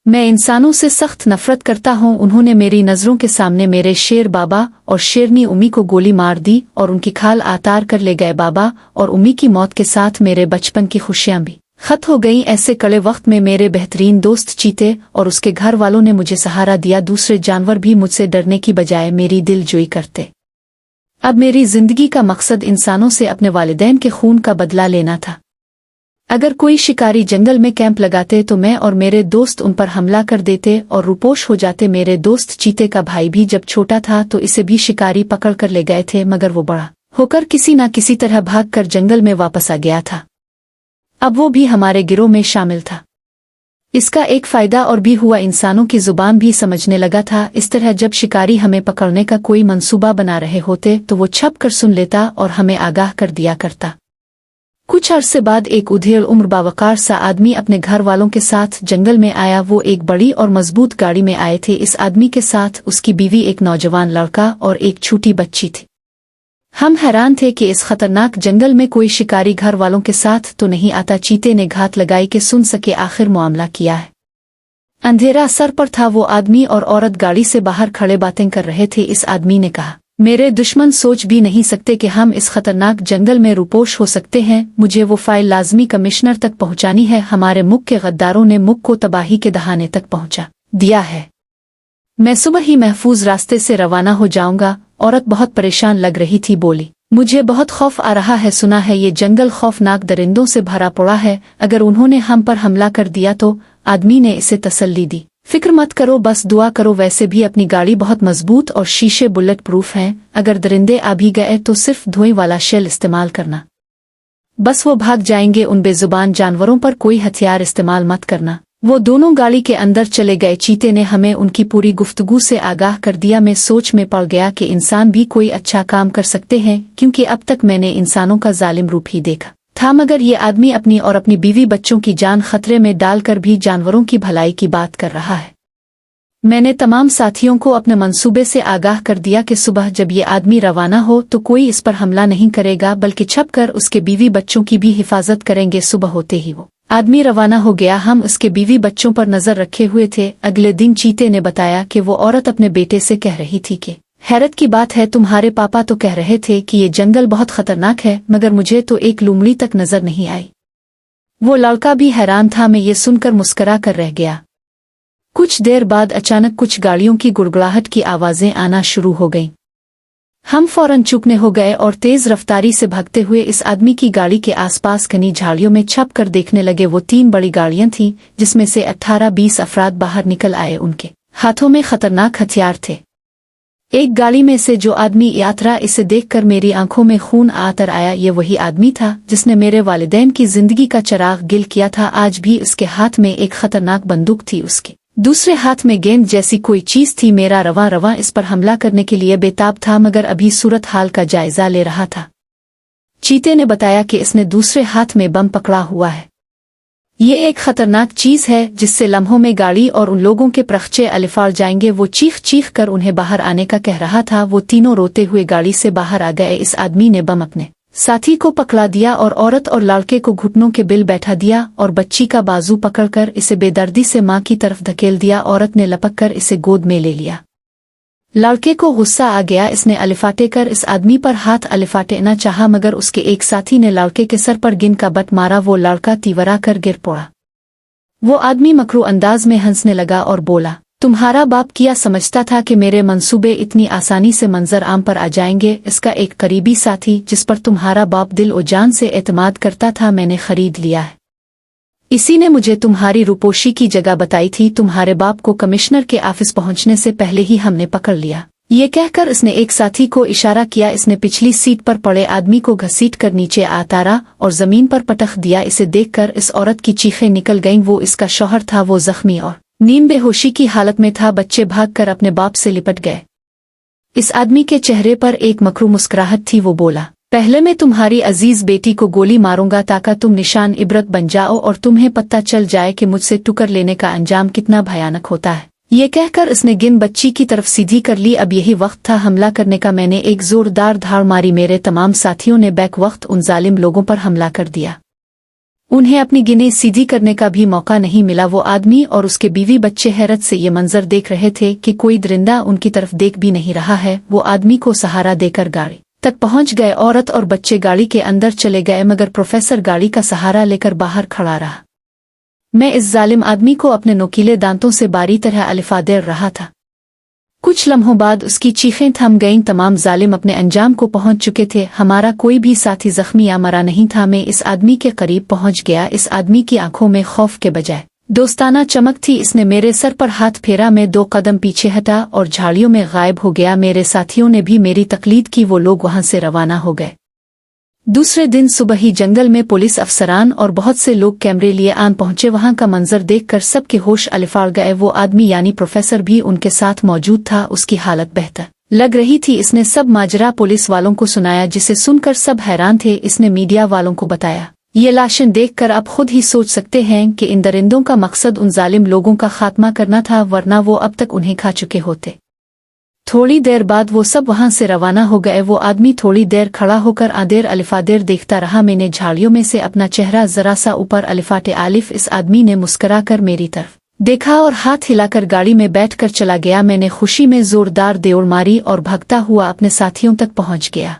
मैं इंसानों से सख्त नफरत करता हूँ। उन्होंने मेरी नज़रों के सामने मेरे शेर बाबा और शेरनी उम्मी को गोली मार दी और उनकी खाल आतार कर ले गए। बाबा और उम्मी की मौत के साथ मेरे बचपन की खुशियाँ भी खत्म हो गई। ऐसे कड़े वक्त में मेरे बेहतरीन दोस्त चीते और उसके घर वालों ने मुझे सहारा दिया। दूसरे जानवर भी मुझसे डरने की बजाय मेरी दिलजोई करते। अब मेरी जिंदगी का मकसद इंसानों से अपने वालिदैन के खून का बदला लेना था। अगर कोई शिकारी जंगल में कैंप लगाते तो मैं और मेरे दोस्त उन पर हमला कर देते और रूपोश हो जाते। मेरे दोस्त चीते का भाई भी जब छोटा था तो इसे भी शिकारी पकड़ कर ले गए थे, मगर वो बड़ा होकर किसी न किसी तरह भाग कर जंगल में वापस आ गया था। अब वो भी हमारे गिरोह में शामिल था। इसका एक फायदा और भी हुआ, इंसानों की जुबान भी समझने लगा था। इस तरह जब शिकारी हमें पकड़ने का कोई मंसूबा बना रहे होते तो वो छप कर सुन लेता और हमें आगाह कर दिया करता। कुछ अरसे बाद एक उधेड़ उम्र बावकार सा आदमी अपने घर वालों के साथ जंगल में आया। वो एक बड़ी और मजबूत गाड़ी में आए थे। इस आदमी के साथ उसकी बीवी, एक नौजवान लड़का और एक छोटी बच्ची थी। हम हैरान थे कि इस खतरनाक जंगल में कोई शिकारी घर वालों के साथ तो नहीं आता। चीते ने घात लगाई कि सुन सके आखिर मामला किया है। अंधेरा सर पर था। वो आदमी और औरत गाड़ी से बाहर खड़े बातें कर रहे थे। इस आदमी ने कहा, मेरे दुश्मन सोच भी नहीं सकते कि हम इस खतरनाक जंगल में रूपोश हो सकते हैं। मुझे वो फाइल लाजमी कमिश्नर तक पहुंचानी है। हमारे मुल्क के गद्दारों ने मुल्क को तबाही के दहाने तक पहुंचा दिया है। मैं सुबह ही महफूज रास्ते से रवाना हो जाऊंगा। औरत बहुत परेशान लग रही थी, बोली, मुझे बहुत खौफ आ रहा है। सुना है ये जंगल खौफनाक दरिंदों से भरा पड़ा है। अगर उन्होंने हम पर हमला कर दिया तो? आदमी ने इसे तसल्ली दी, फिक्र मत करो, बस दुआ करो। वैसे भी अपनी गाड़ी बहुत मजबूत और शीशे बुलेट प्रूफ हैं। अगर दरिंदे आ भी गए तो सिर्फ धुएं वाला शेल इस्तेमाल करना, बस वो भाग जाएंगे। उन बेजुबान जानवरों पर कोई हथियार इस्तेमाल मत करना। वो दोनों गाड़ी के अंदर चले गए। चीते ने हमें उनकी पूरी गुफ्तगू से आगाह कर दिया। मैं सोच में पड़ गया कि इंसान भी कोई अच्छा काम कर सकते हैं, क्योंकि अब तक मैंने इंसानों का जालिम रूप ही देखा था, मगर ये आदमी अपनी और अपनी बीवी बच्चों की जान खतरे में डालकर भी जानवरों की भलाई की बात कर रहा है। मैंने तमाम साथियों को अपने मंसूबे से आगाह कर दिया कि सुबह जब ये आदमी रवाना हो तो कोई इस पर हमला नहीं करेगा, बल्कि छपकर उसके बीवी बच्चों की भी हिफाजत करेंगे। सुबह होते ही वो आदमी रवाना हो गया। हम उसके बीवी बच्चों पर नजर रखे हुए थे। अगले दिन चीते ने बताया कि वो औरत अपने बेटे से कह रही थी कि हैरत की बात है, तुम्हारे पापा तो कह रहे थे कि ये जंगल बहुत खतरनाक है, मगर मुझे तो एक लोमड़ी तक नजर नहीं आई। वो लड़का भी हैरान था। मैं ये सुनकर मुस्करा कर रह गया। कुछ देर बाद अचानक कुछ गाड़ियों की गुड़गुड़ाहट की आवाजें आना शुरू हो गईं। हम फौरन चुपने हो गए और तेज रफ्तारी से भागते हुए इस आदमी की गाड़ी के आसपास घनी झाड़ियों में छप कर देखने लगे। वो 3 बड़ी गाड़ियां थीं, जिसमें से 18-20 अफराद बाहर निकल आए। उनके हाथों में खतरनाक हथियार थे। एक गाड़ी में से जो आदमी यात्रा, इसे देखकर मेरी आंखों में खून आतर आया। ये वही आदमी था जिसने मेरे वालिदैन की जिंदगी का चिराग गिल किया था। आज भी उसके हाथ में एक खतरनाक बंदूक थी। उसके दूसरे हाथ में गेंद जैसी कोई चीज थी। मेरा रवां इस पर हमला करने के लिए बेताब था, मगर अभी सूरत हाल का जायजा ले रहा था। चीते ने बताया कि इसने दूसरे हाथ में बम पकड़ा हुआ है। ये एक खतरनाक चीज है जिससे लम्हों में गाड़ी और उन लोगों के प्रख्चे अलिफाड़ जाएंगे। वो चीख कर उन्हें बाहर आने का कह रहा था। वो तीनों रोते हुए गाड़ी से बाहर आ गए। इस आदमी ने बम अपने साथी को पकड़ा दिया और औरत और लड़के को घुटनों के बिल बैठा दिया और बच्ची का बाजू पकड़कर इसे बेदर्दी से मां की तरफ धकेल दिया। औरत ने लपककर इसे गोद में ले लिया। लड़के को गुस्सा आ गया। इसने अलिफाटे कर इस आदमी पर हाथ अलिफाटेना चाहा, मगर उसके एक साथी ने लड़के के सर पर गिन का बट मारा। वो लड़का तीवरा कर गिर पड़ा। वो आदमी मकरू अंदाज में हंसने लगा और बोला, तुम्हारा बाप क्या समझता था कि मेरे मंसूबे इतनी आसानी से मंजर आम पर आ जाएंगे? इसका एक करीबी साथी जिस पर तुम्हारा बाप दिल और जान से एतमाद करता था, मैंने खरीद लिया है। इसी ने मुझे तुम्हारी रूपोशी की जगह बताई थी। तुम्हारे बाप को कमिश्नर के ऑफिस पहुंचने से पहले ही हमने पकड़ लिया। ये कहकर इसने एक साथी को इशारा किया। इसने पिछली सीट पर पड़े आदमी को घसीट कर नीचे आतारा और जमीन पर पटक दिया। इसे देखकर इस औरत की चीखें निकल गईं। वो इसका शौहर था। वो जख्मी और नीम बेहोशी की हालत में था। बच्चे भागकर अपने बाप से लिपट गए। इस आदमी के चेहरे पर एक मकरू मुस्कुराहट थी। वो बोला, पहले मैं तुम्हारी अजीज बेटी को गोली मारूंगा ताकि तुम निशान इबरत बन जाओ और तुम्हें पता चल जाए कि मुझसे टुकर लेने का अंजाम कितना भयानक होता है। ये कहकर इसने गिन बच्ची की तरफ सीधी कर ली। अब यही वक्त था हमला करने का। मैंने एक जोरदार धाड़ मारी। मेरे तमाम साथियों ने बैक वक्त उन जालिम लोगों पर हमला कर दिया। उन्हें अपनी गिने सीधी करने का भी मौका नहीं मिला। वो आदमी और उसके बीवी बच्चे हैरत से ये मंजर देख रहे थे कि कोई दरिंदा उनकी तरफ देख भी नहीं रहा है। वो आदमी को सहारा देकर गाड़ी तक पहुंच गए। औरत और बच्चे गाड़ी के अंदर चले गए, मगर प्रोफेसर गाड़ी का सहारा लेकर बाहर खड़ा रहा। मैं इस जालिम आदमी को अपने नोकीले दांतों से बारी तरह अलिफा दे रहा था। कुछ लम्हों बाद उसकी चीखें थम गईं। तमाम जालिम अपने अंजाम को पहुंच चुके थे। हमारा कोई भी साथी जख्मी या मरा नहीं था। मैं इस आदमी के करीब पहुंच गया। इस आदमी की आंखों में खौफ के बजाय दोस्ताना चमक थी। इसने मेरे सर पर हाथ फेरा। मैं 2 कदम पीछे हटा और झाड़ियों में गायब हो गया। मेरे साथियों ने भी मेरी तकलीद की। वो लोग वहां से रवाना हो गए। दूसरे दिन सुबह ही जंगल में पुलिस अफसरान और बहुत से लोग कैमरे लिए आन पहुंचे। वहां का मंजर देखकर सबके होश अलिफाड़ गए। वो आदमी यानी प्रोफेसर भी उनके साथ मौजूद था। उसकी हालत बेहतर लग रही थी। इसने सब माजरा पुलिस वालों को सुनाया, जिसे सुनकर सब हैरान थे। इसने मीडिया वालों को बताया। ये लाशें देखकर आप खुद ही सोच सकते हैं कि इन दरिंदों का मकसद उन जालिम लोगों का खात्मा करना था, वरना वो अब तक उन्हें खा चुके होते। थोड़ी देर बाद वो सब वहां से रवाना हो गए। वो आदमी थोड़ी देर खड़ा होकर आदेर अलिफादेर देखता रहा। मैंने झाड़ियों में से अपना चेहरा जरा सा ऊपर अलिफाटे आलिफ। इस आदमी ने मुस्कुराकर मेरी तरफ देखा और हाथ हिलाकर गाड़ी में बैठकर चला गया। मैंने खुशी में जोरदार दौड़ मारी और भागता हुआ अपने साथियों तक पहुंच गया।